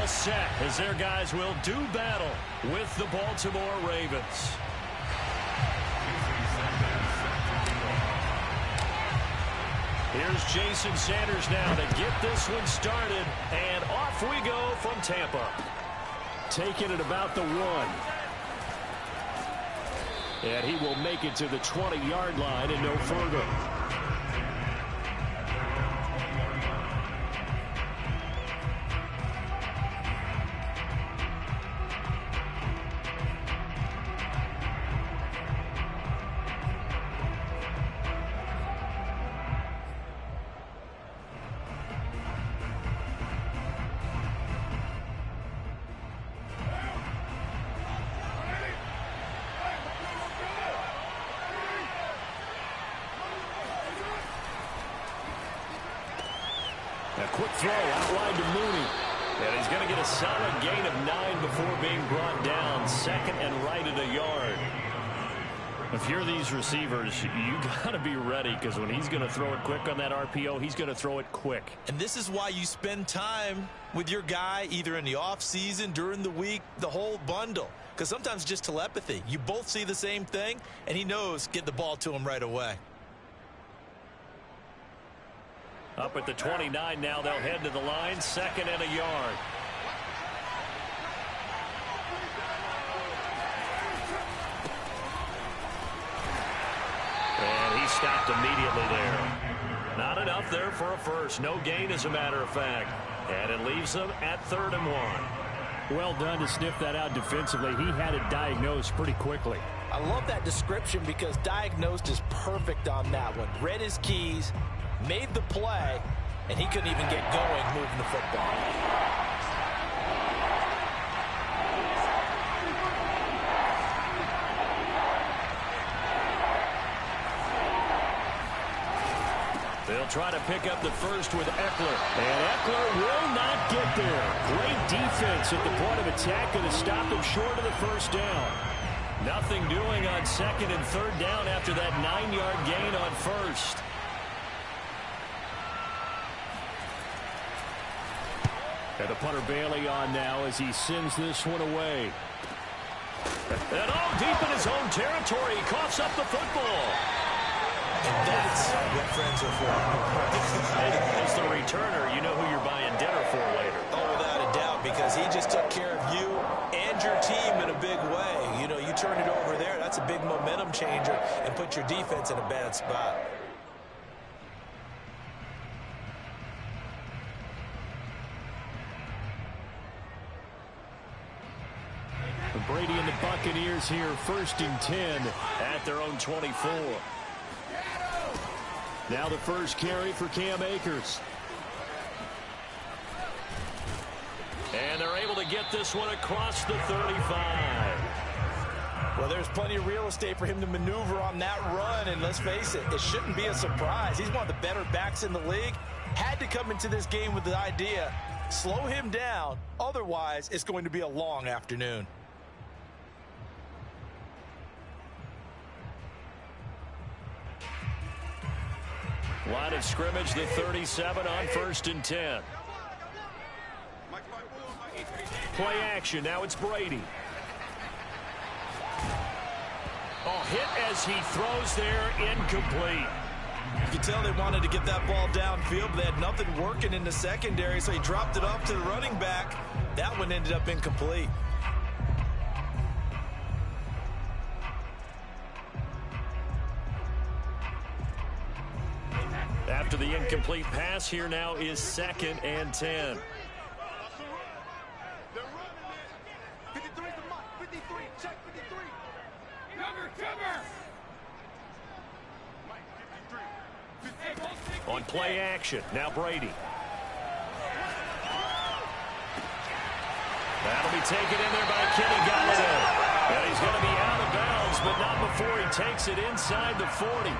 set as their guys will do battle with the Baltimore Ravens. Here's Jason Sanders now to get this one started, and off we go from Tampa. Taking it about the 1. And he will make it to the 20-yard line and no further. A quick throw out wide to Mooney. And he's going to get a solid gain of 9 before being brought down. Second and right at a yard. If you're these receivers, you got to be ready, because when he's going to throw it quick on that RPO, he's going to throw it quick. And this is why you spend time with your guy either in the offseason, during the week, the whole bundle. Because sometimes just telepathy. You both see the same thing, and he knows get the ball to him right away. Up at the 29 now, they'll head to the line, second and a yard. And he stopped immediately there. Not enough there for a first. No gain, as a matter of fact. And it leaves them at 3rd and 1. Well done to sniff that out defensively. He had it diagnosed pretty quickly. I love that description, because diagnosed is perfect on that one. Read his keys, made the play, and he couldn't even get going moving the football. They'll try to pick up the first with Eckler. And Eckler will not get there. Great defense at the point of attack, and to stop him short of the first down. Nothing doing on 2nd and 3rd down after that 9-yard gain on first. And the punter Bailey on now as he sends this one away. And all deep in his own territory, he coughs up the football. And that's what friends are for. As the returner, you know who you're buying dinner for later. Oh, without a doubt, because he just took care of you and your team in a big way. You know, you turn it over there, that's a big momentum changer, and put your defense in a bad spot. Brady and the Buccaneers here, 1st and 10 at their own 24. Now the first carry for Cam Akers. And they're able to get this one across the 35. Well, there's plenty of real estate for him to maneuver on that run, and let's face it, it shouldn't be a surprise. He's one of the better backs in the league. Had to come into this game with the idea, slow him down, otherwise it's going to be a long afternoon. Line of scrimmage, the 37 on 1st and 10. Play action, now it's Brady. Oh, hit as he throws there, incomplete. You can tell they wanted to get that ball downfield, but they had nothing working in the secondary, so he dropped it off to the running back. That one ended up incomplete. After the incomplete pass, here now is 2nd and 10. On play action, now Brady. That'll be taken in there by Kenny Galladay. And he's going to be out of bounds, but not before he takes it inside the 40.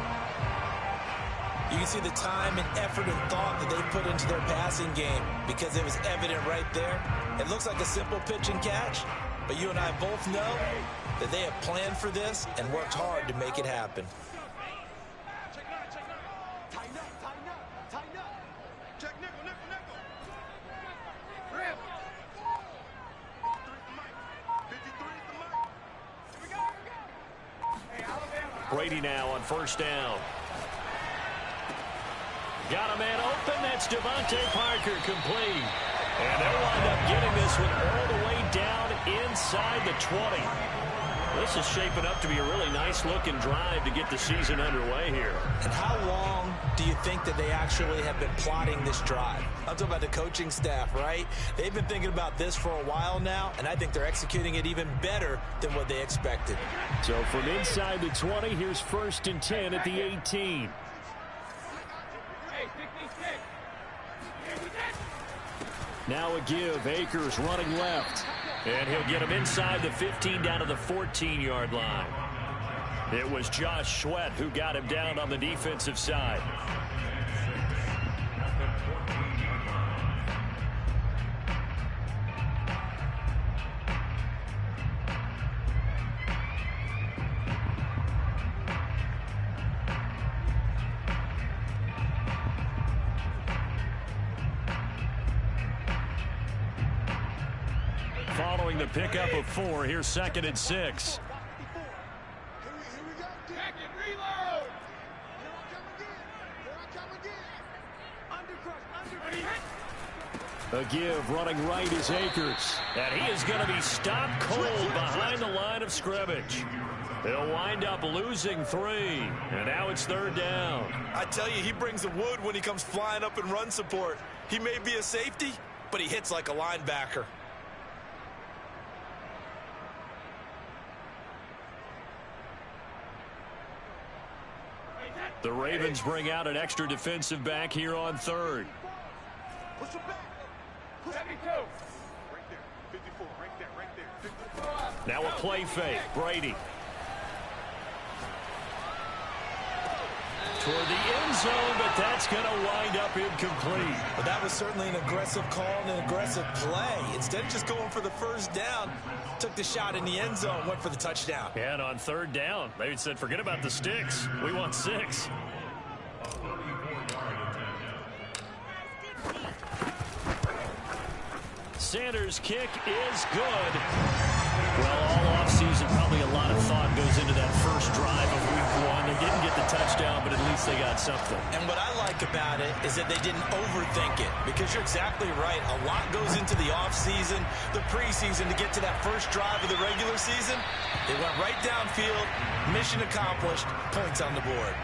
You can see the time and effort and thought that they put into their passing game, because it was evident right there. It looks like a simple pitch and catch, but you and I both know that they have planned for this and worked hard to make it happen. Brady now on first down. Got a man open. That's Devontae Parker, complete. And they'll wind up getting this one all the way down inside the 20. This is shaping up to be a really nice-looking drive to get the season underway here. And how long do you think that they actually have been plotting this drive? I'm talking about the coaching staff, right? They've been thinking about this for a while now, and I think they're executing it even better than what they expected. So from inside the 20, here's 1st and 10 at the 18. Now a give. Akers running left. And he'll get him inside the 15 down to the 14-yard line. It was Josh Sweat who got him down on the defensive side. Following the pickup of 4, here's 2nd and 6. A give running right is Akers. And he is going to be stopped cold behind the line of scrimmage. They'll wind up losing 3. And now it's 3rd down. I tell you, he brings the wood when he comes flying up in run support. He may be a safety, but he hits like a linebacker. The Ravens bring out an extra defensive back here on 3rd. Now a play fake. Brady. Toward the end zone, but that's going to wind up incomplete. But that was certainly an aggressive call and an aggressive play. Instead of just going for the 1st down, took the shot in the end zone, went for the touchdown. And on 3rd down, they said, forget about the sticks. We want 6. Sanders' kick is good. Well, all offseason, probably a lot of thought goes into that first drive of week 1. They didn't get the touchdown, but at least they got something. And what I like about it is that they didn't overthink it, because you're exactly right. A lot goes into the offseason, the preseason, to get to that first drive of the regular season. They went right downfield, mission accomplished, points on the board.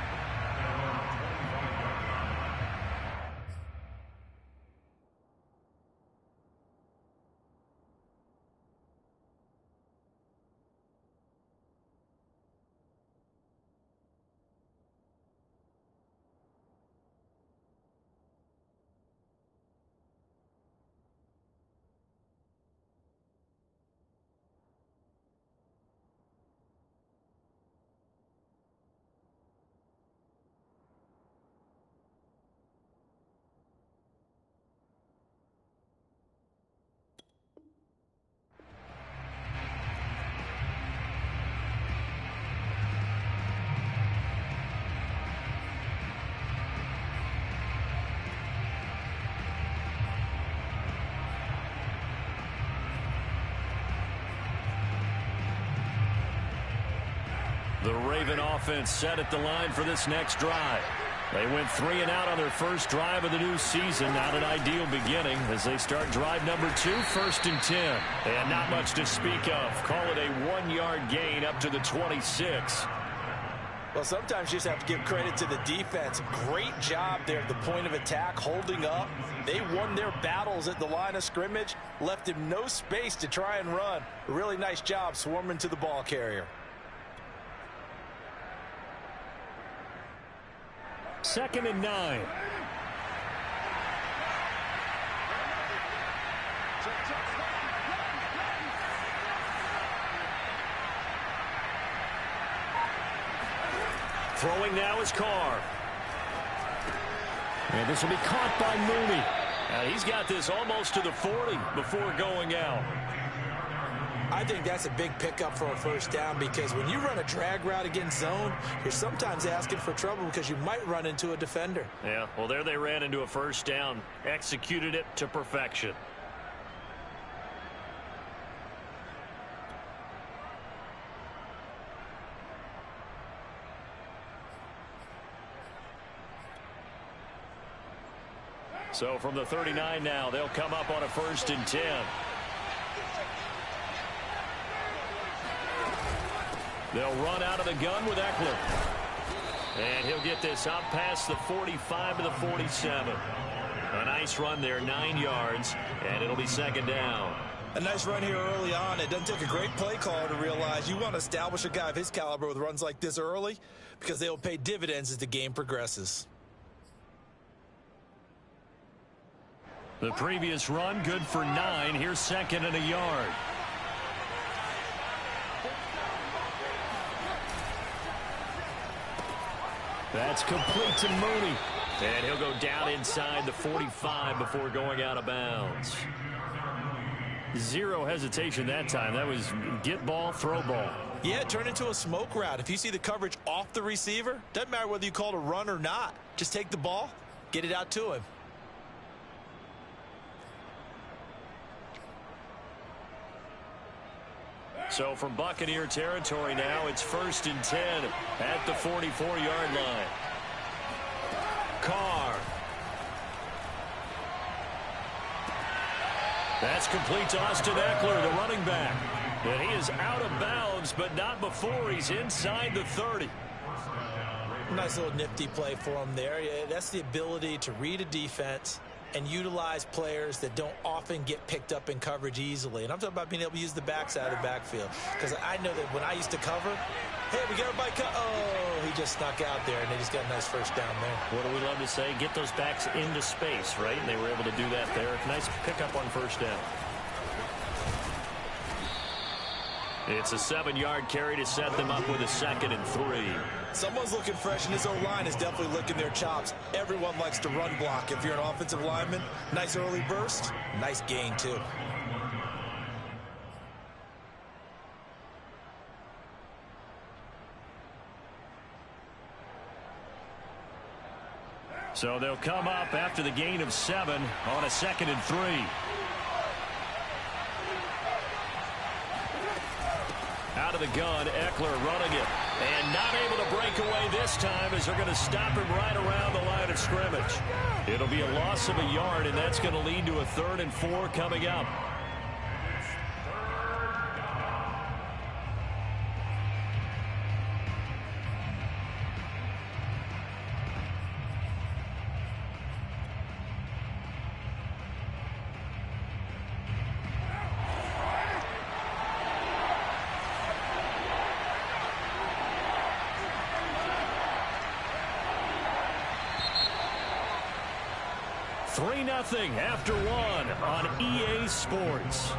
The Raven offense set at the line for this next drive. They went 3 and out on their first drive of the new season. Not an ideal beginning as they start drive number 2, 1st and 10. And not much to speak of. Call it a 1-yard gain up to the 26. Well, sometimes you just have to give credit to the defense. Great job there at the point of attack, holding up. They won their battles at the line of scrimmage, left him no space to try and run. A really nice job swarming to the ball carrier. 2nd and 9. Throwing now is Carr. And this will be caught by Mooney. Now he's got this almost to the 40 before going out. I think that's a big pickup for a 1st down, because when you run a drag route against zone, you're sometimes asking for trouble because you might run into a defender. Yeah, well, there they ran into a 1st down, executed it to perfection. So from the 39 now, they'll come up on a 1st and 10. They'll run out of the gun with Eckler. And he'll get this up past the 45 to the 47. A nice run there, 9 yards, and it'll be 2nd down. A nice run here early on. It doesn't take a great play caller to realize you want to establish a guy of his caliber with runs like this early because they will pay dividends as the game progresses. The previous run, good for 9. Here's 2nd and a yard. That's complete to Mooney. And he'll go down inside the 45 before going out of bounds. Zero hesitation that time. That was get ball, throw ball. Yeah, it turned into a smoke route. If you see the coverage off the receiver, doesn't matter whether you call it a run or not. Just take the ball, get it out to him. So from Buccaneer territory now, it's 1st and 10 at the 44-yard line. Carr. That's complete to Austin Eckler, the running back. And he is out of bounds, but not before he's inside the 30. Nice little nifty play for him there. Yeah, that's the ability to read a defense and utilize players that don't often get picked up in coverage easily. And I'm talking about being able to use the backside of the backfield. Because I know that when I used to cover, hey, we got everybody cut. Oh, he just snuck out there, and they just got a nice 1st down there. What do we love to say? Get those backs into space, right? And they were able to do that there. Nice pickup on 1st down. It's a 7-yard carry to set them up with a 2nd and 3. Someone's looking fresh, and his O-line is definitely licking their chops. Everyone likes to run block. If you're an offensive lineman, nice early burst, nice gain, too. So they'll come up after the gain of 7 on a 2nd and 3. Out of the gun, Eckler running it. And not able to break away this time as they're going to stop him right around the line of scrimmage. It'll be a loss of a yard, and that's going to lead to a 3rd and 4 coming up. Nothing after 1 on EA Sports.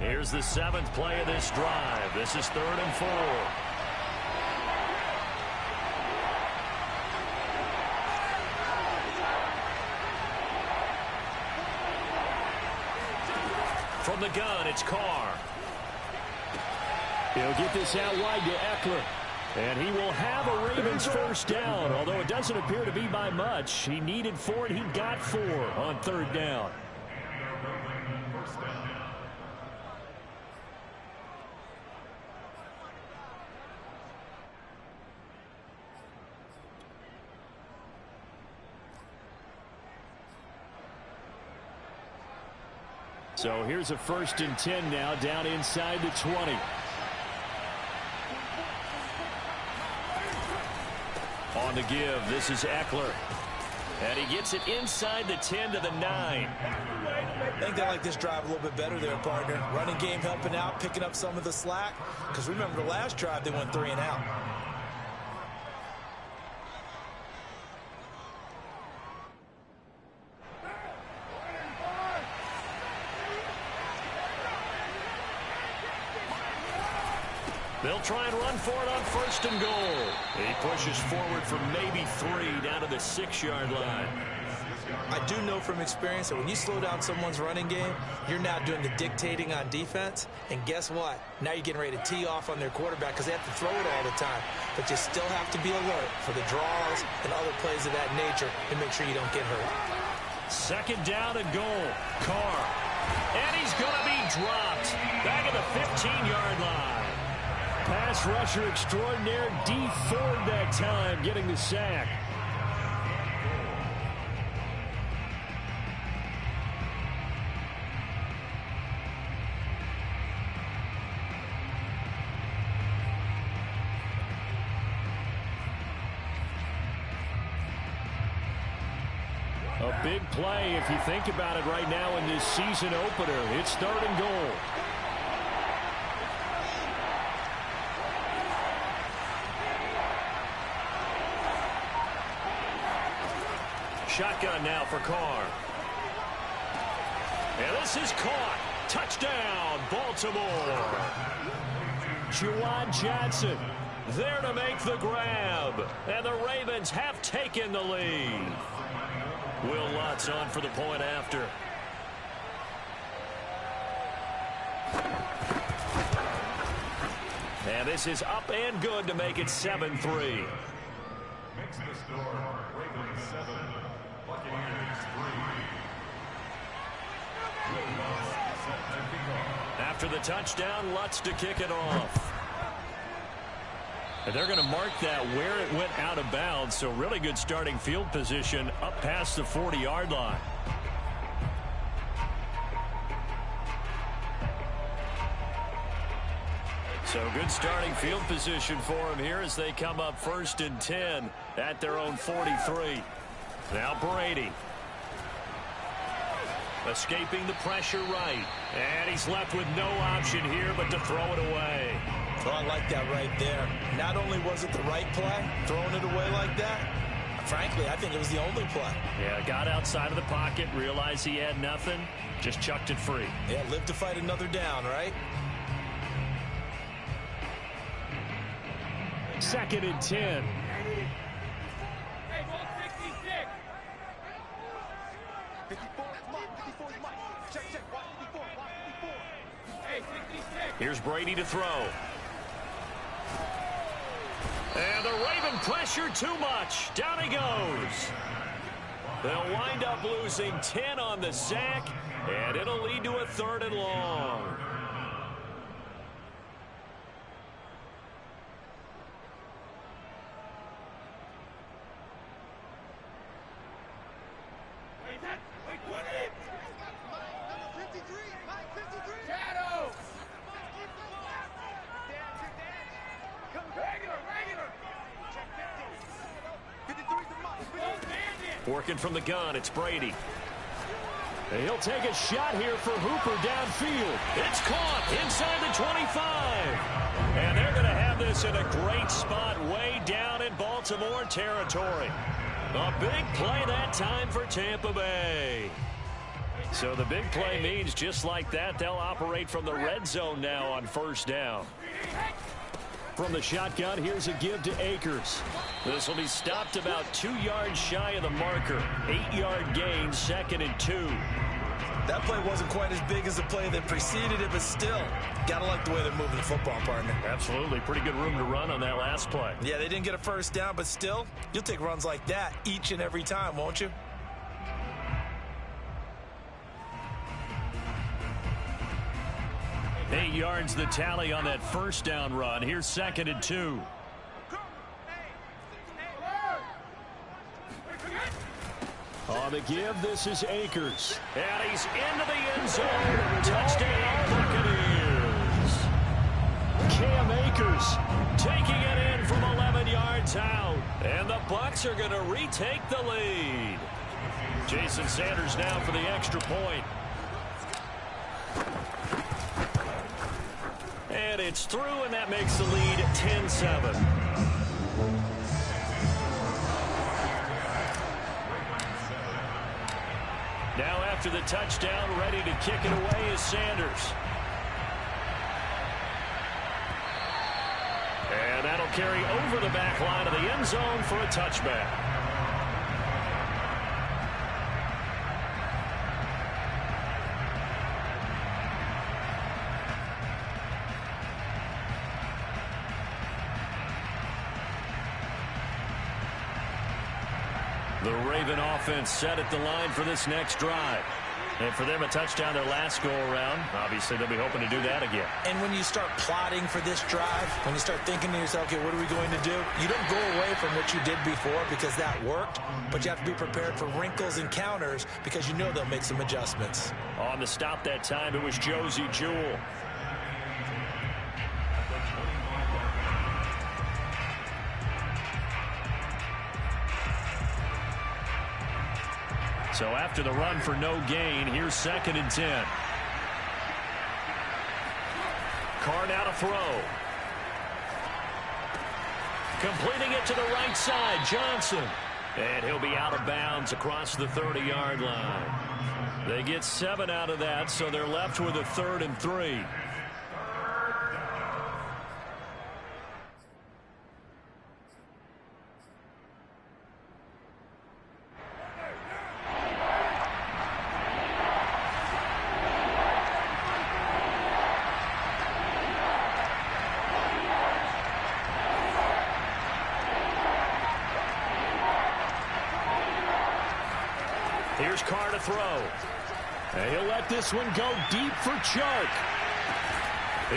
Here's the 7th play of this drive. This is 3rd and 4. From the gun, it's Carr. He'll get this out wide to Eckler. And he will have a Ravens 1st down, although it doesn't appear to be by much. He needed 4, and he got 4 on 3rd down. So here's a 1st and 10 now down inside the 20. On the give, this is Eckler. And he gets it inside the 10 to the 9. I think they like this drive a little bit better there, partner. Running game helping out, picking up some of the slack. Because remember the last drive, they went 3 and out. They'll try and run for it on 1st and goal. He pushes forward for maybe 3 down to the 6-yard line. I do know from experience that when you slow down someone's running game, you're now doing the dictating on defense. And guess what? Now you're getting ready to tee off on their quarterback because they have to throw it all the time. But you still have to be alert for the draws and other plays of that nature to make sure you don't get hurt. Second down and goal. Carr. And he's going to be dropped. Back at the 15-yard line. Pass rusher extraordinaire. D Ford that time getting the sack. A big play if you think about it right now in this season opener. It's third and goal. Shotgun now for Carr. And this is caught. Touchdown, Baltimore. Juwan Johnson there to make the grab. And the Ravens have taken the lead. Will Lutz on for the point after. And this is up and good to make it 7-3. Makes the score Ravens 7, Buccaneers 3. After the touchdown, Lutz to kick it off. And they're going to mark that where it went out of bounds, so really good starting field position up past the 40-yard line. So good starting field position for him here as they come up 1st and 10 at their own 43. Now Brady. Escaping the pressure right. And he's left with no option here but to throw it away. Oh, I like that right there. Not only was it the right play, throwing it away like that, frankly, I think it was the only play. Yeah, got outside of the pocket, realized he had nothing, just chucked it free. Yeah, live to fight another down, right? 2nd and 10. Here's Brady to throw. And the Raven pressure too much. Down he goes. They'll wind up losing 10 on the sack, and it'll lead to a 3rd and long. Working from the gun, it's Brady. And he'll take a shot here for Hooper downfield. It's caught inside the 25. And they're going to have this in a great spot way down in Baltimore territory. A big play that time for Tampa Bay. So the big play means just like that, they'll operate from the red zone now on 1st down. From the shotgun, here's a give to Akers. This will be stopped about 2 yards shy of the marker. 8-yard gain, 2nd and 2. That play wasn't quite as big as the play that preceded it, but still, gotta like the way they're moving the football, partner. Absolutely. Pretty good room to run on that last play. Yeah, they didn't get a 1st down, but still, you'll take runs like that each and every time, won't you? Eight yards the tally on that 1st down run. Here's 2nd and 2. On the give, this is Akers. And he's into the end zone. Touchdown, Buccaneers. Cam Akers taking it in from 11 yards out. And the Bucs are going to retake the lead. Jason Sanders now for the extra point. And it's through, and that makes the lead 10-7. Now after the touchdown, ready to kick it away is Sanders. And that'll carry over the back line of the end zone for a touchback. The Raven offense set at the line for this next drive. And for them, a touchdown their last go-around. Obviously, they'll be hoping to do that again. And when you start plotting for this drive, when you start thinking to yourself, okay, what are we going to do? You don't go away from what you did before because that worked, but you have to be prepared for wrinkles and counters because you know they'll make some adjustments. On the stop that time, it was Josie Jewell. So after the run for no gain, here's 2nd and 10. Carr now to throw. Completing it to the right side, Johnson. And he'll be out of bounds across the 30-yard line. They get 7 out of that, so they're left with a 3rd and 3. Here's Carr to throw. And he'll let this one go deep for Chark.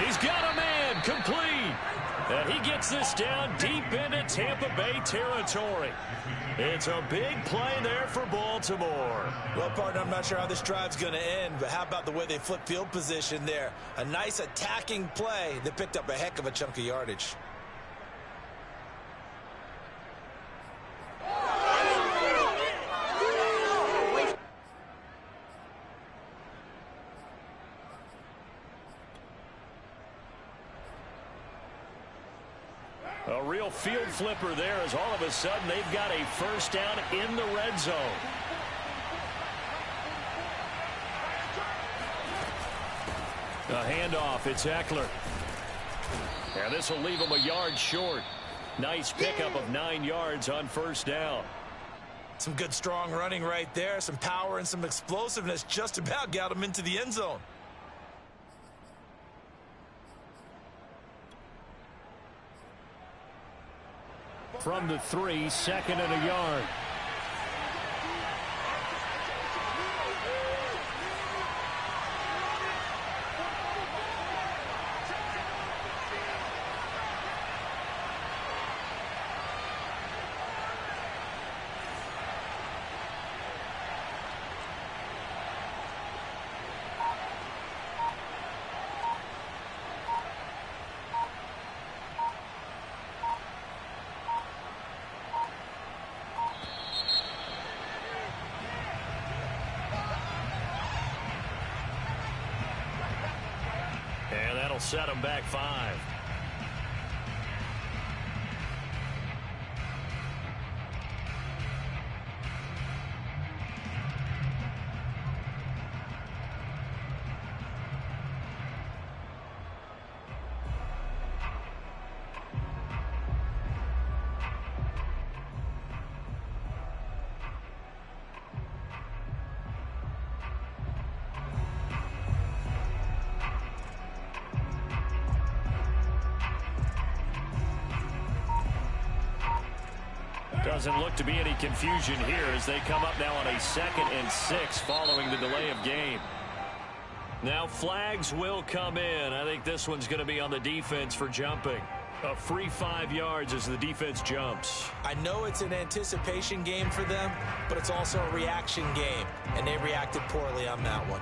He's got a man, complete. And he gets this down deep into Tampa Bay territory. It's a big play there for Baltimore. Well, partner, I'm not sure how this drive's going to end, but how about the way they flip field position there? A nice attacking play that picked up a heck of a chunk of yardage. A real field flipper there as all of a sudden they've got a first down in the red zone. A handoff, it's Eckler. And this will leave him a yard short. Nice pickup of 9 yards on first down. Some good strong running right there. Some power and some explosiveness just about got him into the end zone. From the 3, 2nd and a yard. Set him back 5. Doesn't look to be any confusion here as they come up now on a 2nd and 6 following the delay of game. Now flags will come in. I think this one's going to be on the defense for jumping. A free 5 yards as the defense jumps. I know it's an anticipation game for them, but it's also a reaction game, and they reacted poorly on that one.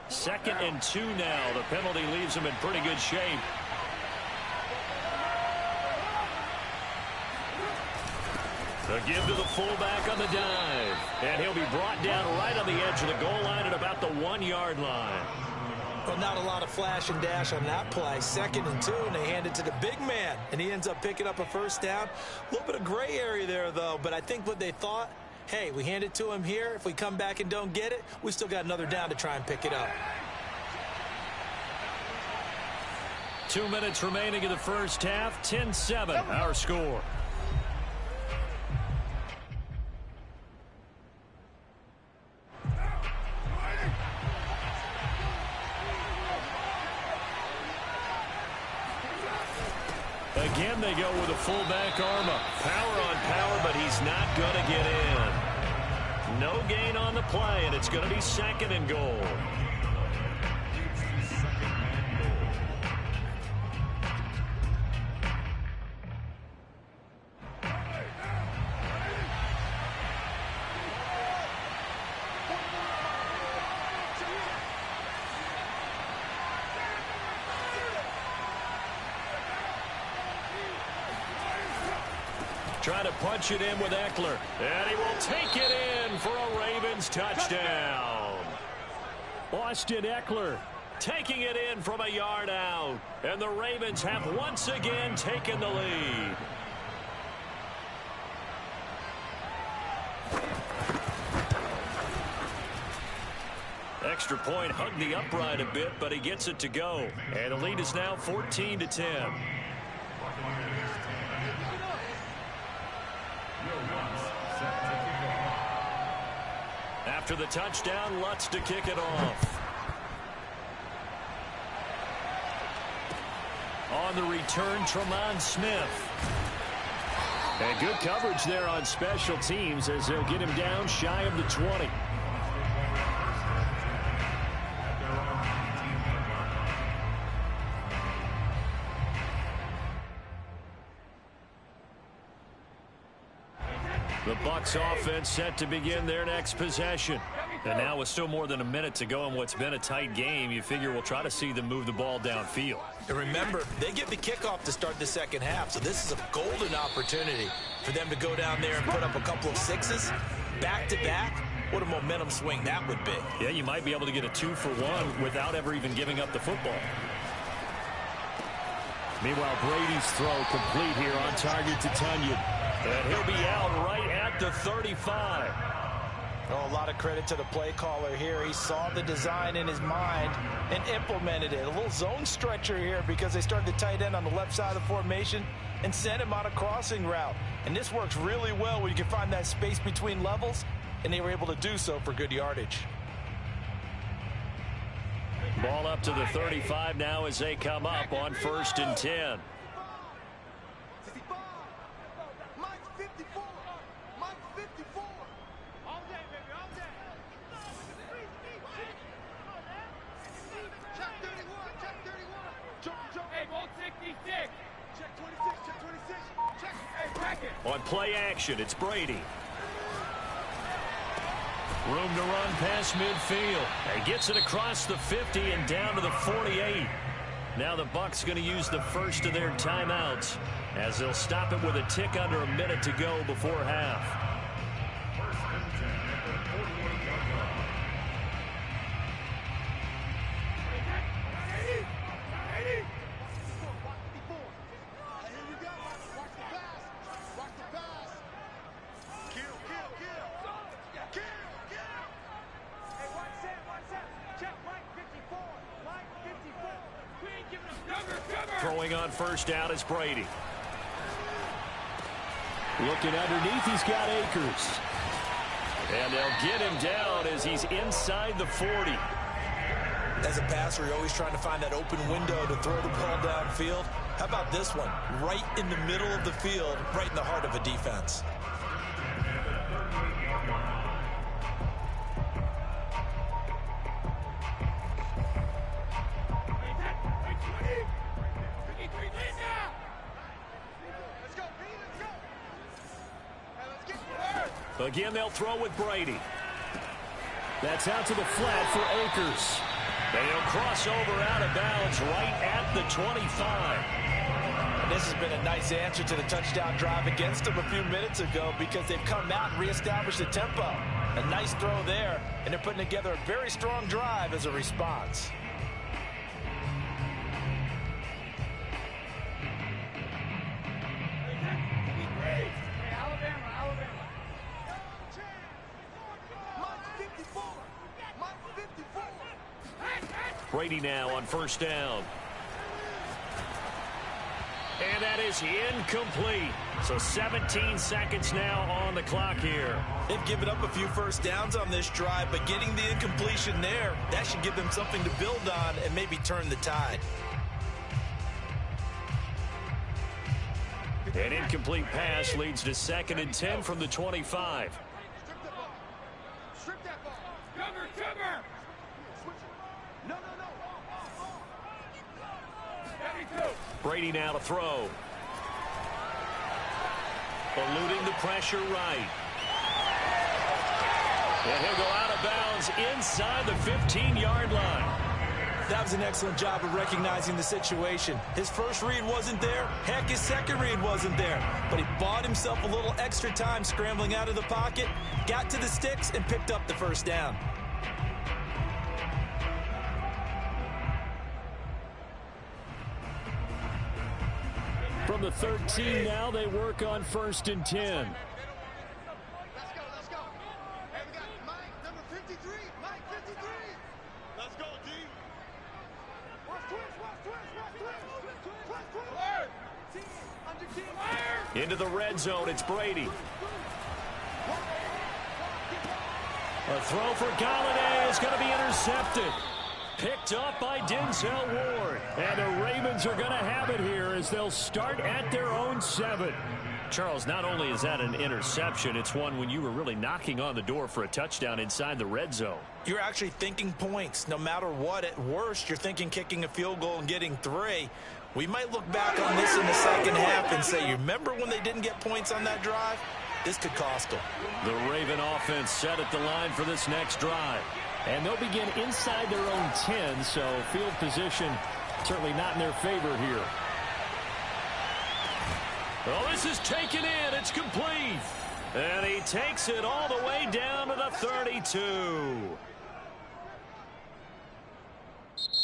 2nd and 2 now. The penalty leaves him in pretty good shape. The give to the fullback on the dive. And he'll be brought down right on the edge of the goal line at about the 1-yard line. Well, not a lot of flash and dash on that play. 2nd and 2, and they hand it to the big man. And he ends up picking up a first down. A little bit of gray area there, though. But I think what they thought, hey, we hand it to him here. If we come back and don't get it, we still got another down to try and pick it up. 2 minutes remaining in the first half. 10-7, our score. Again, they go with a fullback arm up. Power on power, but he's not going to get in. No gain on the play, and it's going to be 2nd and goal. Trying to punch it in with Eckler. And he will take it in for a Ravens touchdown. Austin Eckler taking it in from a yard out. And the Ravens have once again taken the lead. Extra point hugged the upright a bit, but he gets it to go. And the lead is now 14-10. After the touchdown, Lutz to kick it off. On the return, Tremont Smith. And good coverage there on special teams as they'll get him down shy of the 20. The Bucs offense set to begin their next possession. And now with still more than a minute to go in what's been a tight game, you figure we'll try to see them move the ball downfield. And remember, they get the kickoff to start the second half, so this is a golden opportunity for them to go down there and put up a couple of sixes back-to-back. What a momentum swing that would be. Yeah, you might be able to get a 2-for-1 without ever even giving up the football. Meanwhile, Brady's throw complete here on target to Tunyon. And he'll be out right at the 35. Oh, a lot of credit to the play caller here. He saw the design in his mind and implemented it. A little zone stretcher here because they started the tight end on the left side of the formation and sent him on a crossing route. And this works really well when you can find that space between levels, and they were able to do so for good yardage. Ball up to the 35 now as they come up on 1st and 10. On play action, it's Brady. Room to run past midfield. He gets it across the 50 and down to the 48. Now the Bucs going to use the first of their timeouts as they'll stop it with a tick under a minute to go before half. Throwing on first down is Brady. Looking underneath, he's got Akers. And they'll get him down as he's inside the 40. As a passer, you're always trying to find that open window to throw the ball downfield. How about this one? Right in the middle of the field, right in the heart of a defense. Again, they'll throw with Brady. That's out to the flat for Akers. And he'll cross over out of bounds right at the 25. And this has been a nice answer to the touchdown drive against them a few minutes ago because they've come out and reestablished the tempo. A nice throw there, and they're putting together a very strong drive as a response. Brady now on first down. And that is incomplete. So 17 seconds now on the clock here. They've given up a few first downs on this drive, but getting the incompletion there, that should give them something to build on and maybe turn the tide. An incomplete pass leads to 2nd and 10 from the 25. Strip that ball. Cover. No. Brady now to throw. Eluding the pressure right. And he'll go out of bounds inside the 15-yard line. That was an excellent job of recognizing the situation. His first read wasn't there. Heck, his second read wasn't there. But he bought himself a little extra time scrambling out of the pocket, got to the sticks, and picked up the first down. From the 13 now, they work on 1st and 10. Let's go. Hey, we got Mike, number 53. Mike, 53. Let's go, D. Into the red zone, it's Brady. A throw for Galladay is going to be intercepted. Picked up by Denzel Ward. And the Ravens are going to have it here as they'll start at their own 7. Charles, not only is that an interception, it's one when you were really knocking on the door for a touchdown inside the red zone. You're actually thinking points. No matter what, at worst, you're thinking kicking a field goal and getting 3. We might look back on this in the second half and say, you remember when they didn't get points on that drive? This could cost them. The Raven offense set at the line for this next drive. And they'll begin inside their own 10, so field position certainly not in their favor here. Well, this is taken in. It's complete. And he takes it all the way down to the 32.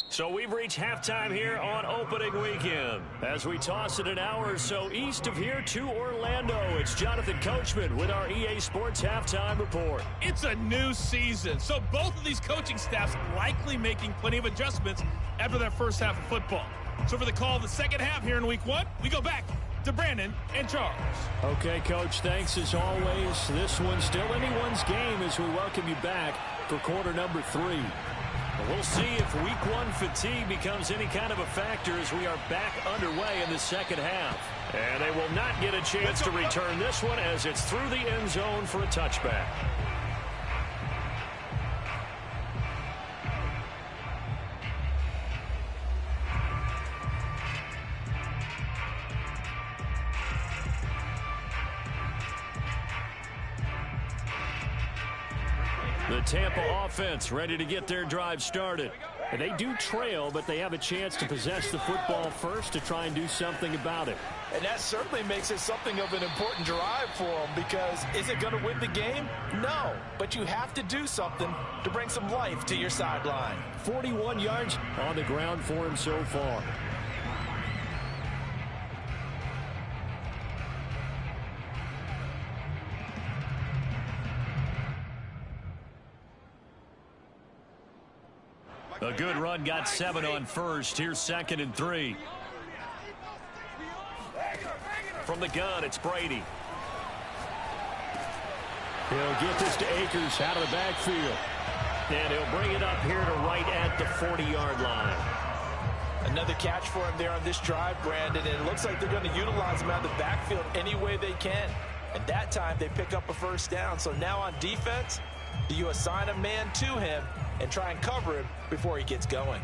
So we've reached halftime here on opening weekend. As we toss it an hour or so east of here to Orlando, it's Jonathan Coachman with our EA Sports Halftime Report. It's a new season, so both of these coaching staffs likely making plenty of adjustments after that first half of football. So for the call of the second half here in week 1, we go back to Brandon and Charles. Okay, Coach, thanks as always. This one's still anyone's game as we welcome you back for quarter number 3. We'll see if week 1 fatigue becomes any kind of a factor as we are back underway in the second half. And they will not get a chance to return this one as it's through the end zone for a touchback. The Tampa offense ready to get their drive started. And they do trail, but they have a chance to possess the football first to try and do something about it. And that certainly makes it something of an important drive for them, because is it going to win the game? No, but you have to do something to bring some life to your sideline. 41 yards on the ground for him so far. A good run, got 7 on first. Here's 2nd and 3. From the gun, it's Brady. He'll get this to Akers out of the backfield. And he'll bring it up here to right at the 40-yard line. Another catch for him there on this drive, Brandon, and it looks like they're going to utilize him out of the backfield any way they can. And that time they pick up a first down. So now on defense, do you assign a man to him and try and cover him before he gets going?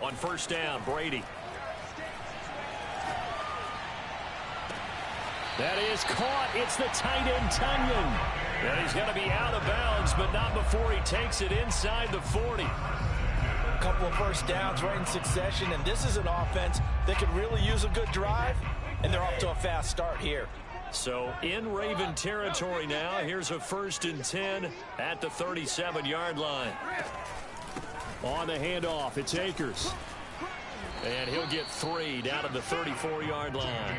On first down, Brady. That is caught. It's the tight end, Tunyon. And he's going to be out of bounds, but not before he takes it inside the 40. A couple of first downs right in succession, and this is an offense that could really use a good drive, and they're off to a fast start here. So in Raven territory now. Here's a 1st and 10 at the 37-yard line. On the handoff, it's Akers. And he'll get 3 down to the 34-yard line.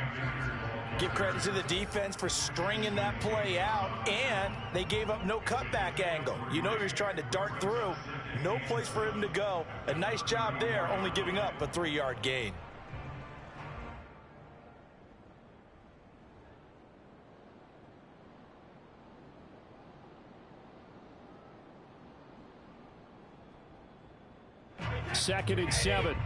Give credit to the defense for stringing that play out, and they gave up no cutback angle. You know he was trying to dart through. No place for him to go. A nice job there, only giving up a 3-yard gain. 2nd and 7.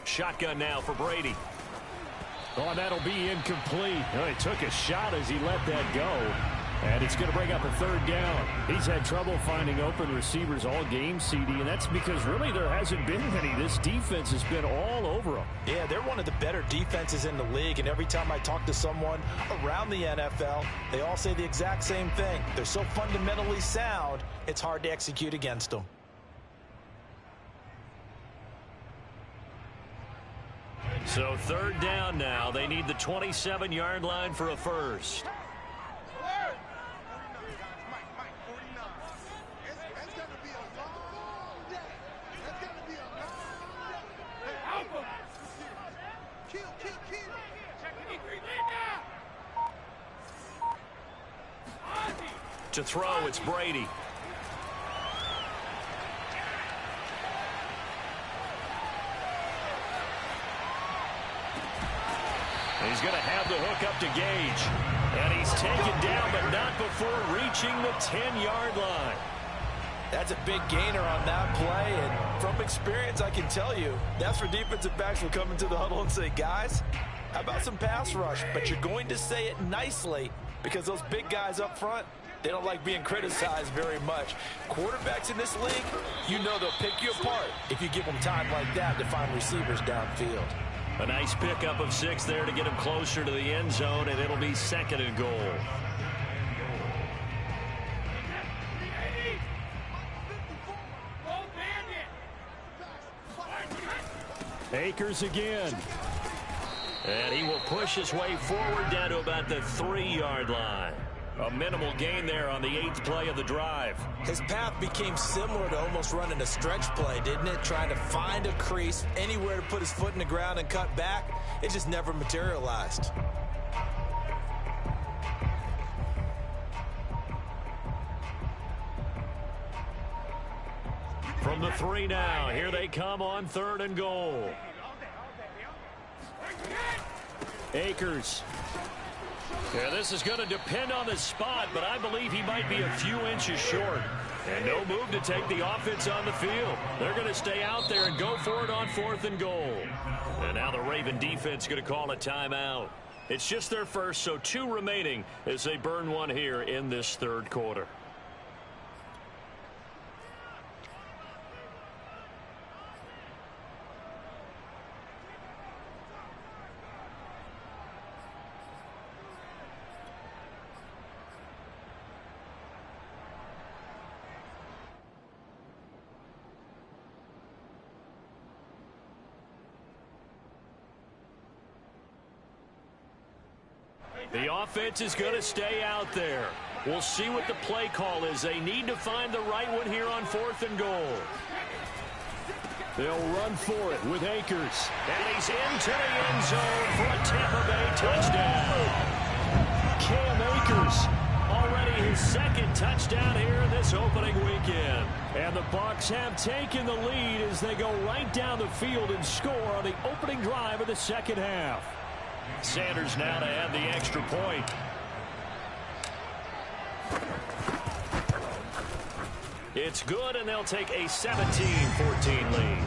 Shotgun now for Brady. Oh, that'll be incomplete. Oh, he took a shot as he let that go. And it's going to bring up a 3rd down. He's had trouble finding open receivers all game, CD, and that's because really there hasn't been any. This defense has been all over them. Yeah, they're one of the better defenses in the league, and every time I talk to someone around the NFL, they all say the exact same thing. They're so fundamentally sound, it's hard to execute against them. So 3rd down now. They need the 27-yard line for a first. To throw, it's Brady. He's going to have the hook up to Gage. And he's taken down, but not before reaching the 10-yard line. That's a big gainer on that play, and from experience, I can tell you, that's where defensive backs will come into the huddle and say, guys, how about some pass rush? But you're going to say it nicely because those big guys up front, they don't like being criticized very much. Quarterbacks in this league, you know they'll pick you apart if you give them time like that to find receivers downfield. A nice pickup of 6 there to get him closer to the end zone, and it'll be 2nd and goal. Akers again. And he will push his way forward down to about the 3-yard line. A minimal gain there on the 8th play of the drive. His path became similar to almost running a stretch play, didn't it? Trying to find a crease, anywhere to put his foot in the ground and cut back. It just never materialized. From the 3 now, here they come on 3rd and goal. Akers. Yeah, this is going to depend on the spot, but I believe he might be a few inches short. And no move to take the offense on the field. They're going to stay out there and go for it on 4th and goal. And now the Raven defense going to call a timeout. It's just their first, so 2 remaining as they burn one here in this 3rd quarter. The offense is going to stay out there. We'll see what the play call is. They need to find the right one here on 4th and goal. They'll run for it with Akers. And he's into the end zone for a Tampa Bay touchdown. Cam Akers, already his 2nd touchdown here this opening weekend. And the Bucs have taken the lead as they go right down the field and score on the opening drive of the 2nd half. Sanders now to add the extra point. It's good, and they'll take a 17-14 lead.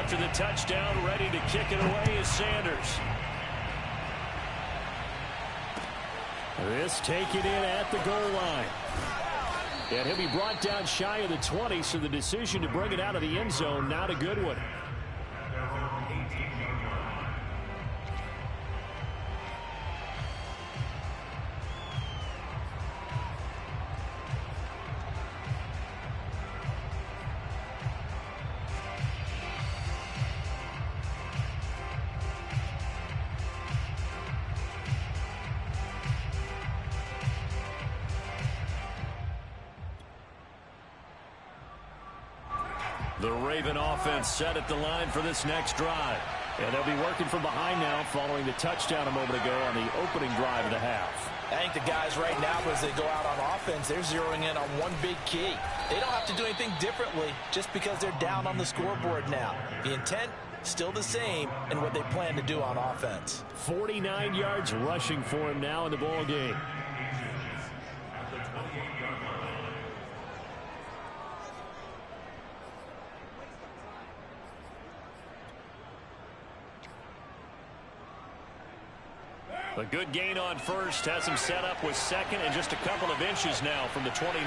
To the touchdown, ready to kick it away is Sanders. This taken in at the goal line. And he'll be brought down shy of the 20, so the decision to bring it out of the end zone, not a good one. The Raven offense set at the line for this next drive. And they'll be working from behind now following the touchdown a moment ago on the opening drive of the half. I think the guys right now, as they go out on offense, they're zeroing in on one big key. They don't have to do anything differently just because they're down on the scoreboard now. The intent, still the same in what they plan to do on offense. 49 yards rushing for him now in the ball game. A good gain on first has him set up with second and just a couple of inches now from the 29.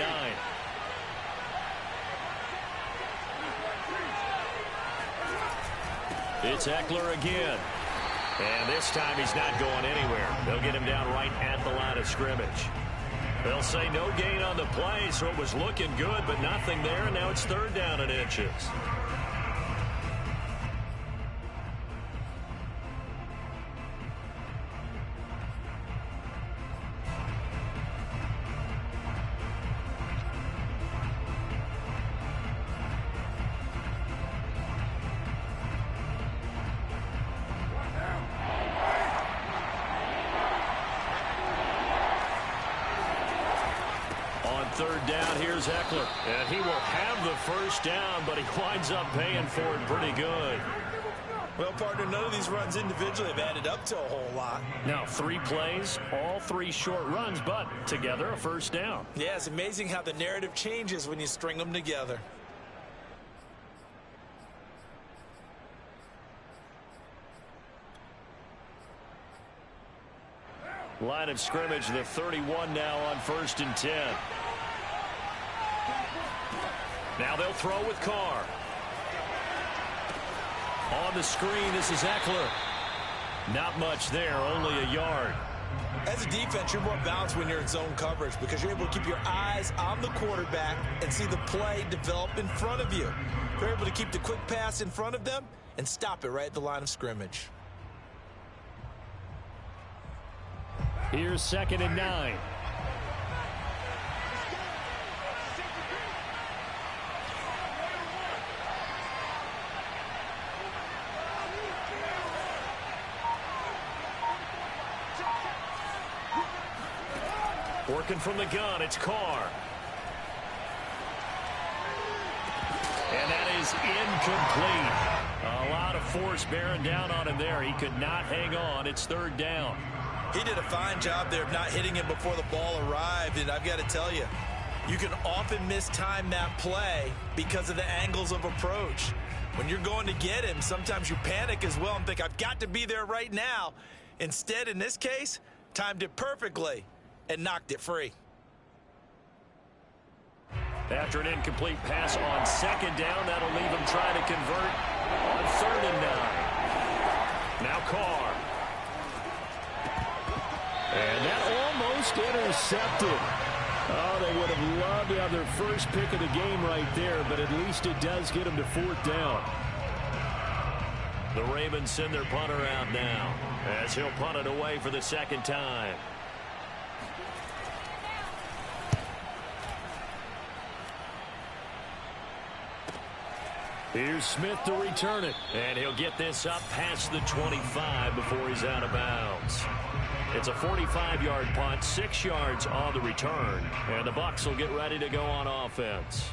It's Eckler again. And this time he's not going anywhere. They'll get him down right at the line of scrimmage. They'll say no gain on the play, so it was looking good, but nothing there, and now it's third down and inches. Third down, here's Eckler. And he will have the first down, but he winds up paying for it pretty good. Well, partner, none of these runs individually have added up to a whole lot. Now, 3 plays, all 3 short runs, but together a first down. Yeah, it's amazing how the narrative changes when you string them together. Line of scrimmage, the 31 now on 1st and 10. Now they'll throw with Carr. On the screen, this is Eckler. Not much there, only a yard. As a defense, you're more balanced when you're in zone coverage because you're able to keep your eyes on the quarterback and see the play develop in front of you. You're able to keep the quick pass in front of them and stop it right at the line of scrimmage. Here's 2nd and 9. Working from the gun, it's Carr. And that is incomplete. A lot of force bearing down on him there. He could not hang on. It's 3rd down. He did a fine job there of not hitting him before the ball arrived, and I've got to tell you, you can often mistime that play because of the angles of approach. When you're going to get him, sometimes you panic as well and think, I've got to be there right now. Instead, in this case, timed it perfectly and knocked it free. After an incomplete pass on 2nd down, that'll leave him trying to convert on 3rd and 9. Now Carr. And that almost intercepted. Oh, they would have loved to have their first pick of the game right there, but at least it does get them to 4th down. The Ravens send their punter out now as he'll punt it away for the 2nd time. Here's Smith to return it, and he'll get this up past the 25 before he's out of bounds. It's a 45-yard punt, 6 yards on the return, and the Bucs will get ready to go on offense.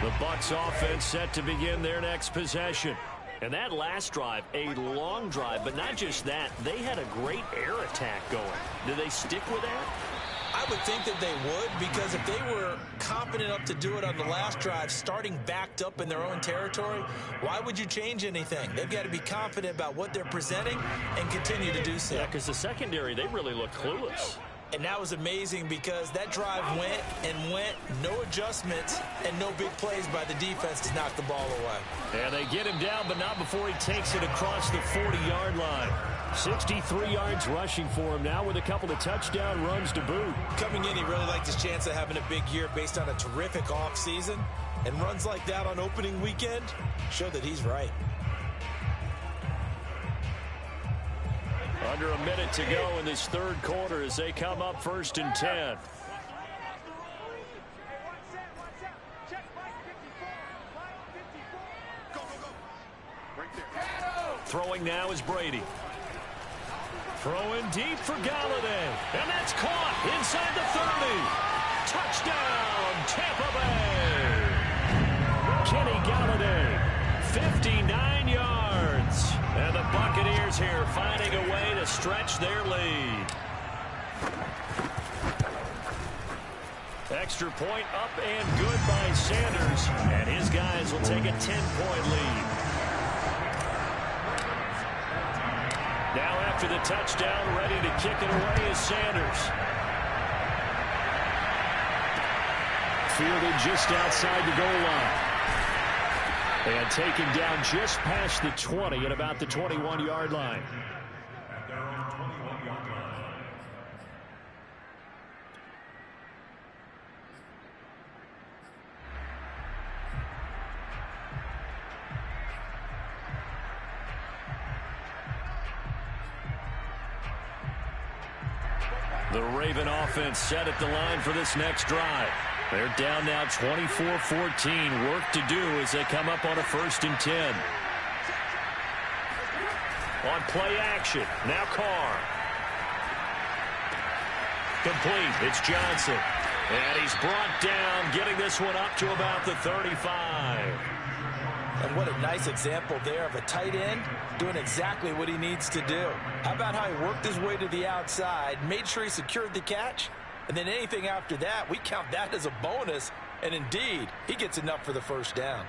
The Bucs offense set to begin their next possession. And that last drive, a long drive, but not just that, they had a great air attack going. Do they stick with that? I would think that they would, because if they were confident enough to do it on the last drive, starting backed up in their own territory, why would you change anything? They've got to be confident about what they're presenting and continue to do so. Yeah, because the secondary, they really look clueless. And that was amazing because that drive went and went, no adjustments, and no big plays by the defense to knock the ball away. And they get him down, but not before he takes it across the 40-yard line. 63 yards rushing for him now with a couple of touchdown runs to boot. Coming in, he really liked his chance of having a big year based on a terrific offseason. And runs like that on opening weekend show that he's right. Under a minute to go in this third quarter as they come up 1st and 10. Throwing now is Brady. Throwing deep for Galladay. And that's caught inside the 30. Touchdown, Tampa Bay. Kenny Galladay, 59 yards. And the Buccaneers here finding a way to stretch their lead. Extra point up and good by Sanders. And his guys will take a 10-point lead. Now after the touchdown, ready to kick it away is Sanders. Fielded just outside the goal line. And taken down just past the 20 at about the 21-yard line. The Raven offense set at the line for this next drive. They're down now 24-14. Work to do as they come up on a 1st and 10. On play action. Now Carr. Complete. It's Johnson. And he's brought down, getting this one up to about the 35. And what a nice example there of a tight end doing exactly what he needs to do. How about how he worked his way to the outside, made sure he secured the catch, and then anything after that, we count that as a bonus. And indeed, he gets enough for the 1st down.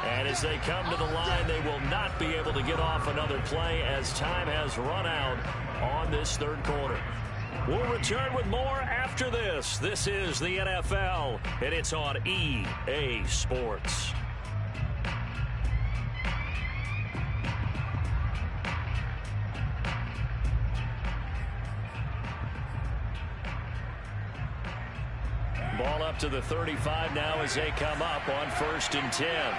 And as they come to the line, they will not be able to get off another play as time has run out on this third quarter. We'll return with more after this. This is the NFL, and it's on EA Sports. Ball up to the 35 now as they come up on 1st and 10.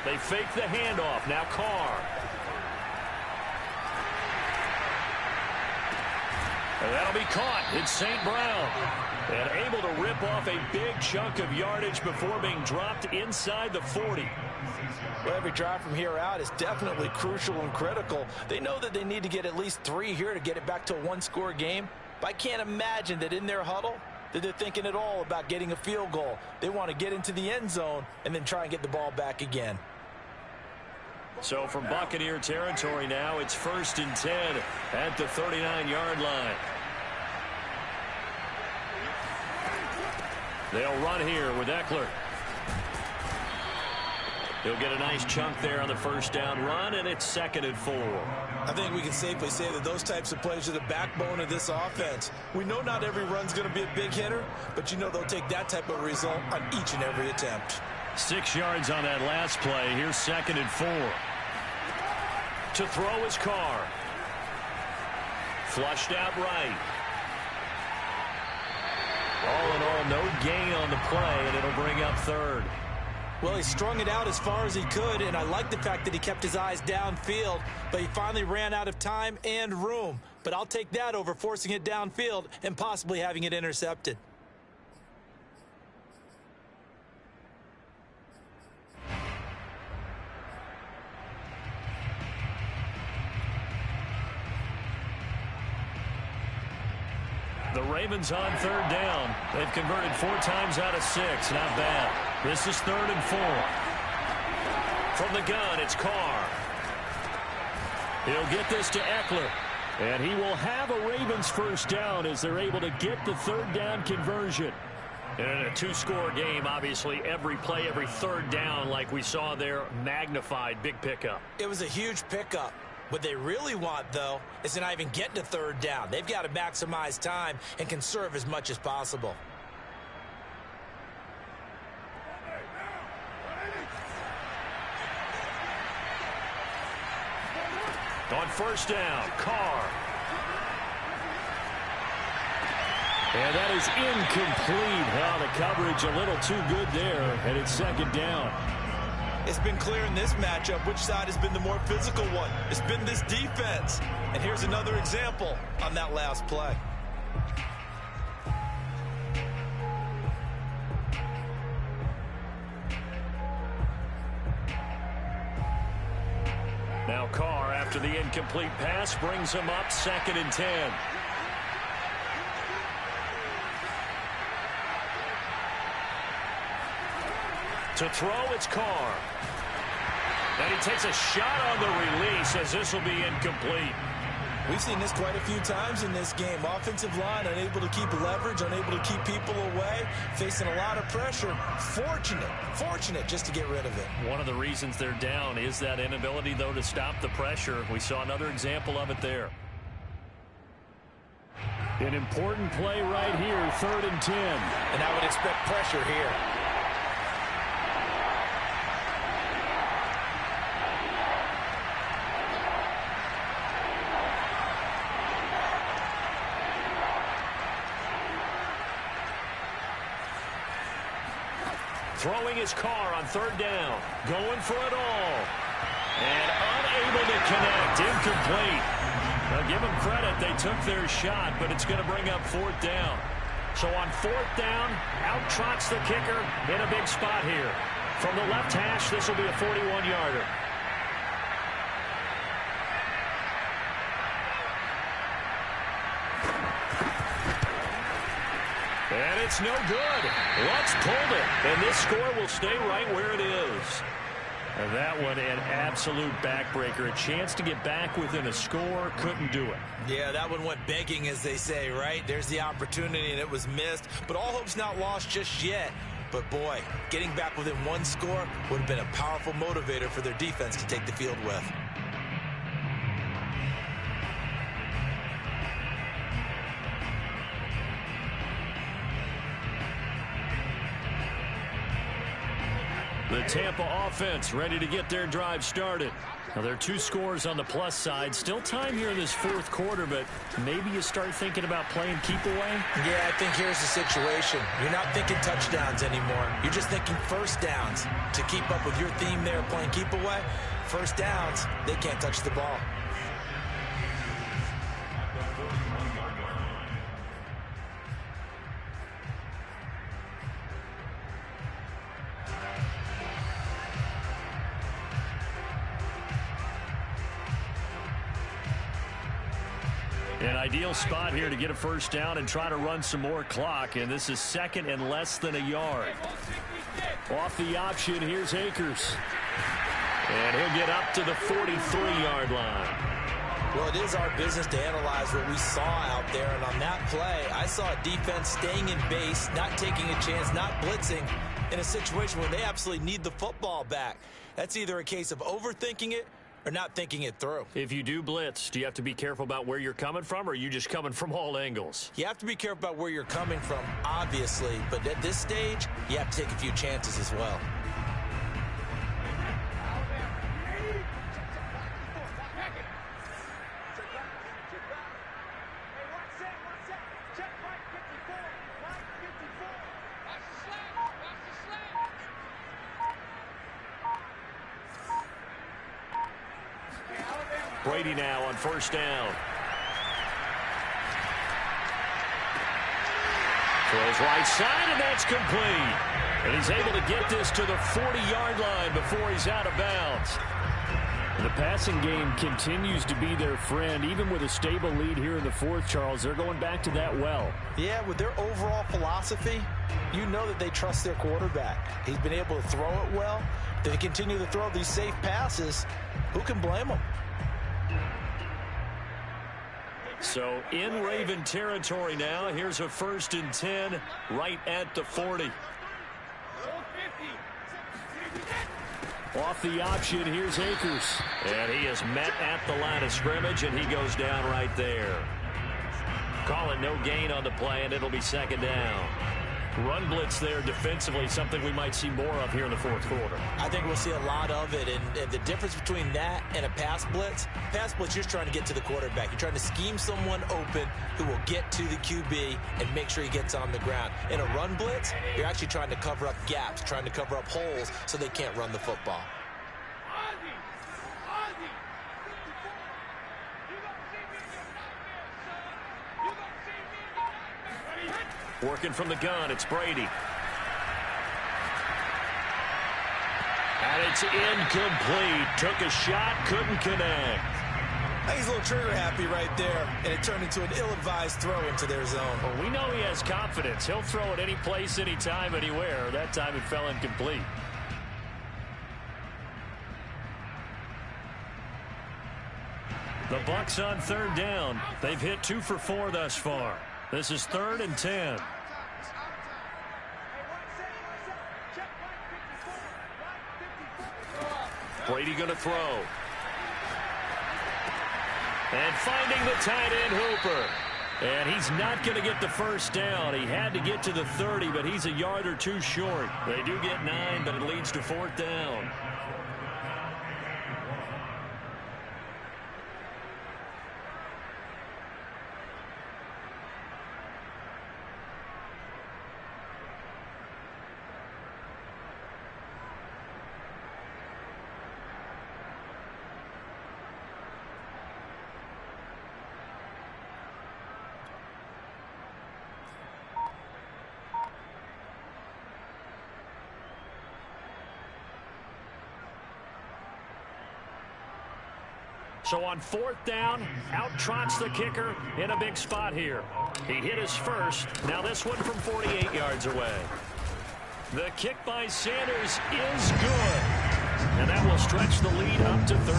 They fake the handoff. Now Carr. And that'll be caught. It's St. Brown. And able to rip off a big chunk of yardage before being dropped inside the 40. Well, every drive from here out is definitely crucial and critical. They know that they need to get at least 3 here to get it back to a 1-score game. But I can't imagine that in their huddle that they're thinking at all about getting a field goal. They want to get into the end zone and then try and get the ball back again. So from Buccaneer territory now, it's 1st and 10 at the 39-yard line. They'll run here with Eckler. He'll get a nice chunk there on the 1st down run, and it's 2nd and 4. I think we can safely say that those types of plays are the backbone of this offense. We know not every run's going to be a big hitter, but you know they'll take that type of result on each and every attempt. 6 yards on that last play. Here's 2nd and 4. To throw his Carr. Flushed out right. All in all, no gain on the play, and it'll bring up 3rd. Well, he strung it out as far as he could, and I like the fact that he kept his eyes downfield, but he finally ran out of time and room. But I'll take that over forcing it downfield and possibly having it intercepted. The Ravens on 3rd down. They've converted 4 times out of 6. Not bad. This is 3rd and 4. From the gun, it's Carr. He'll get this to Eckler. And he will have a Ravens 1st down as they're able to get the 3rd down conversion. And in a 2-score game, obviously, every play, every 3rd down, like we saw there, magnified. Big pickup. It was a huge pickup. What they really want, though, is to not even get to 3rd down. They've got to maximize time and conserve as much as possible. On first down, Carr. And that is incomplete. Well, the coverage a little too good there, and it's second down. It's been clear in this matchup which side has been the more physical one. It's been this defense. And here's another example on that last play. Now Carr, after the incomplete pass, brings him up 2nd and 10. To throw, it's Carr. And he takes a shot on the release as this will be incomplete. We've seen this quite a few times in this game. Offensive line unable to keep leverage, unable to keep people away, facing a lot of pressure. Fortunate just to get rid of it. One of the reasons they're down is that inability, though, to stop the pressure. We saw another example of it there. An important play right here, 3rd and 10. And I would expect pressure here. Throwing his Carr on 3rd down. Going for it all. And unable to connect. Incomplete. Now give them credit. They took their shot, but it's going to bring up 4th down. So on 4th down, out trots the kicker in a big spot here. From the left hash, this will be a 41-yarder. And it's no good. Lutz pulled it. And this score will stay right where it is. And that one, an absolute backbreaker. A chance to get back within a score. Couldn't do it. Yeah, that one went begging, as they say, right? There's the opportunity, and it was missed. But all hope's not lost just yet. But, boy, getting back within one score would have been a powerful motivator for their defense to take the field with. The Tampa offense ready to get their drive started. Now, there are 2 scores on the plus side. Still time here in this 4th quarter, but maybe you start thinking about playing keep away? Yeah, I think here's the situation. You're not thinking touchdowns anymore. You're just thinking first downs. To keep up with your theme there, playing keep away, first downs, they can't touch the ball. An ideal spot here to get a first down and try to run some more clock. And this is 2nd and less than a yard. Off the option, here's Akers. And he'll get up to the 43-yard line. Well, it is our business to analyze what we saw out there. And on that play, I saw a defense staying in base, not taking a chance, not blitzing in a situation where they absolutely need the football back. That's either a case of overthinking it or not thinking it through. If you do blitz, do you have to be careful about where you're coming from, or are you just coming from all angles? You have to be careful about where you're coming from, obviously. But at this stage, you have to take a few chances as well. Brady now on first down. Throws right side, and that's complete. And he's able to get this to the 40-yard line before he's out of bounds. The passing game continues to be their friend. Even with a stable lead here in the 4th, Charles, they're going back to that well. Yeah, with their overall philosophy, you know that they trust their quarterback. He's been able to throw it well. They continue to throw these safe passes. Who can blame them? So in Raven territory now. Here's a 1st and 10 right at the 40. Off the option, here's Akers. And he is met at the line of scrimmage, and he goes down right there. Call it no gain on the play, and it'll be 2nd down. Run blitz there defensively, something we might see more of here in the fourth quarter. I think we'll see a lot of it, and the difference between that and a pass blitz, you're trying to get to the quarterback. You're trying to scheme someone open who will get to the QB and make sure he gets on the ground. In a run blitz, you're actually trying to cover up gaps, trying to cover up holes so they can't run the football. Working from the gun, it's Brady. And it's incomplete. Took a shot, couldn't connect. I think he's a little trigger happy right there, and it turned into an ill-advised throw into their zone. Well, we know he has confidence. He'll throw it any place, anytime, anywhere. That time it fell incomplete. The Bucs on third down. They've hit 2 for 4 thus far. This is 3rd and 10. Brady going to throw. And finding the tight end Hooper. And he's not going to get the first down. He had to get to the 30, but he's a yard or 2 short. They do get 9, but it leads to 4th down. So on 4th down, out trots the kicker in a big spot here. He hit his first. Now this one from 48 yards away. The kick by Sanders is good. And that will stretch the lead up to 13.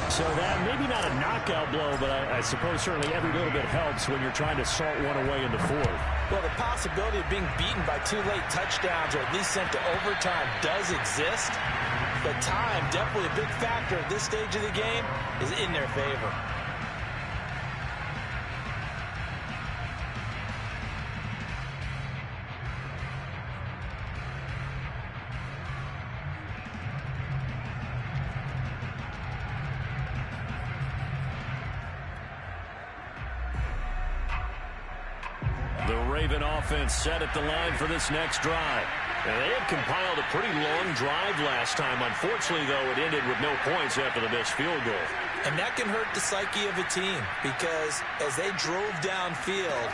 So that maybe not a knockout blow, but I suppose certainly every little bit helps when you're trying to salt one away in the 4th. Well, the possibility of being beaten by 2 late touchdowns or at least sent to overtime does exist. But time, definitely a big factor at this stage of the game, is in their favor. The Raven offense set at the line for this next drive. And they had compiled a pretty long drive last time. Unfortunately, though, it ended with no points after the missed field goal. And that can hurt the psyche of a team because as they drove downfield,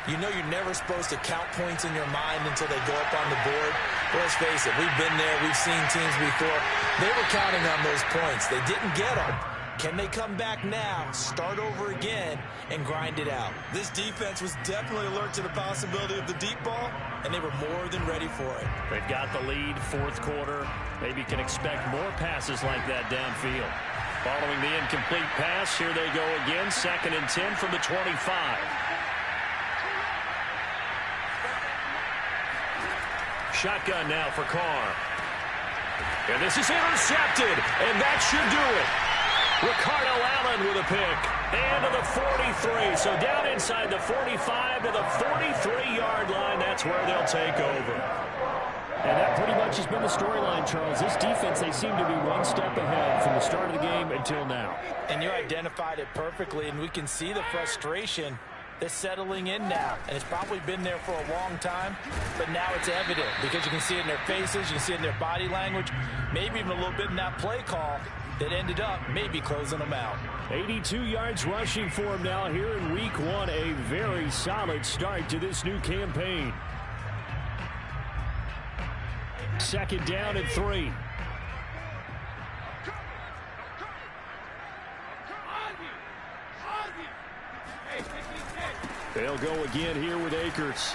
you know you're never supposed to count points in your mind until they go up on the board. But let's face it, we've been there. We've seen teams before. They were counting on those points. They didn't get them. Can they come back now, start over again, and grind it out? This defense was definitely alert to the possibility of the deep ball, and they were more than ready for it. They've got the lead, 4th quarter. Maybe can expect more passes like that downfield. Following the incomplete pass, here they go again, 2nd and 10 from the 25. Shotgun now for Carr. And this is intercepted, and that should do it. Ricardo Allen with a pick. And to the 43. So down inside the 45 to the 43-yard line. That's where they'll take over. And that pretty much has been the storyline, Charles. This defense, they seem to be one step ahead from the start of the game until now. And you identified it perfectly, and we can see the frustration that's settling in now. And it's probably been there for a long time, but now it's evident because you can see it in their faces, you can see it in their body language, maybe even a little bit in that play call that ended up maybe closing them out. 82 yards rushing for him now here in week 1. A very solid start to this new campaign. 2nd down and 3. They'll go again here with Akers.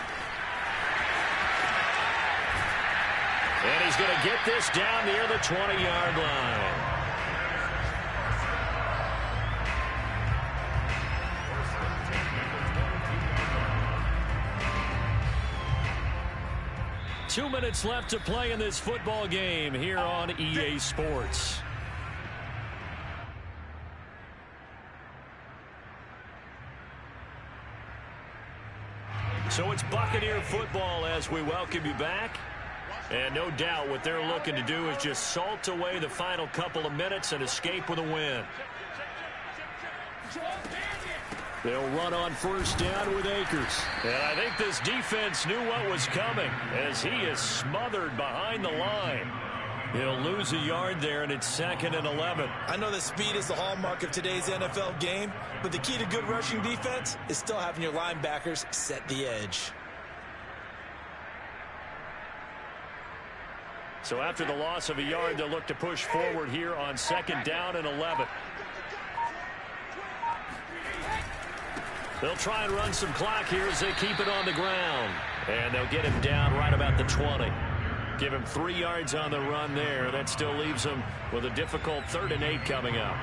And he's going to get this down near the 20-yard line. Two minutes left to play in this football game here on EA Sports. So it's Buccaneer football as we welcome you back. And no doubt what they're looking to do is just salt away the final couple of minutes and escape with a win. They'll run on first down with Akers. And I think this defense knew what was coming as he is smothered behind the line. He'll lose a yard there, and it's 2nd and 11. I know that speed is the hallmark of today's NFL game, but the key to good rushing defense is still having your linebackers set the edge. So after the loss of a yard, they'll look to push forward here on 2nd down and 11. They'll try and run some clock here as they keep it on the ground. And they'll get him down right about the 20. Give him 3 yards on the run there. That still leaves him with a difficult 3rd and 8 coming up.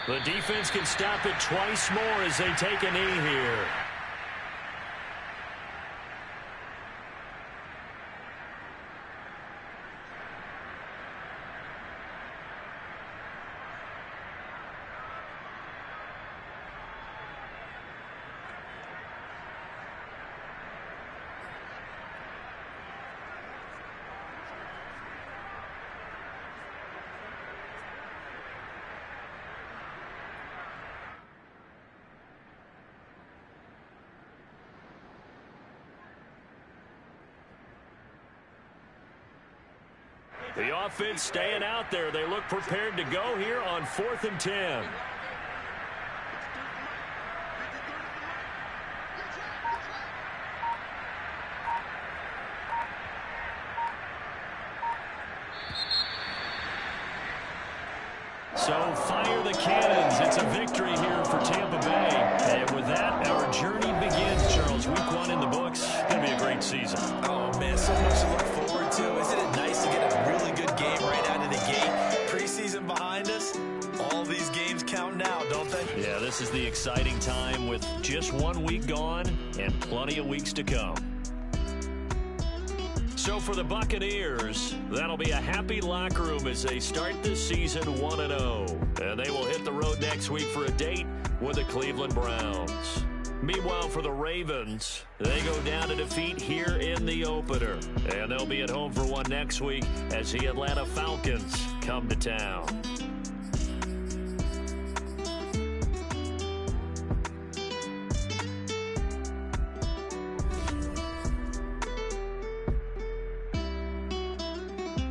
The defense can stop it twice more as they take a knee here. The offense staying out there. They look prepared to go here on 4th and 10. So fire the cannons. It's a victory here for Tampa Bay. And with that, our journey begins, Charles. Week 1 in the books. Going to be a great season. Oh, man, so much to look forward to. Isn't it nice to get a really good game right out of the gate? Preseason behind us. All these games count now, don't they? Yeah, this is the exciting time with just 1 week gone and plenty of weeks to come. So for the Buccaneers, that'll be a happy locker room as they start this season 1-0. And they will hit the road next week for a date with the Cleveland Browns. Meanwhile, for the Ravens, they go down to defeat here in the opener. And they'll be at home for one next week as the Atlanta Falcons come to town.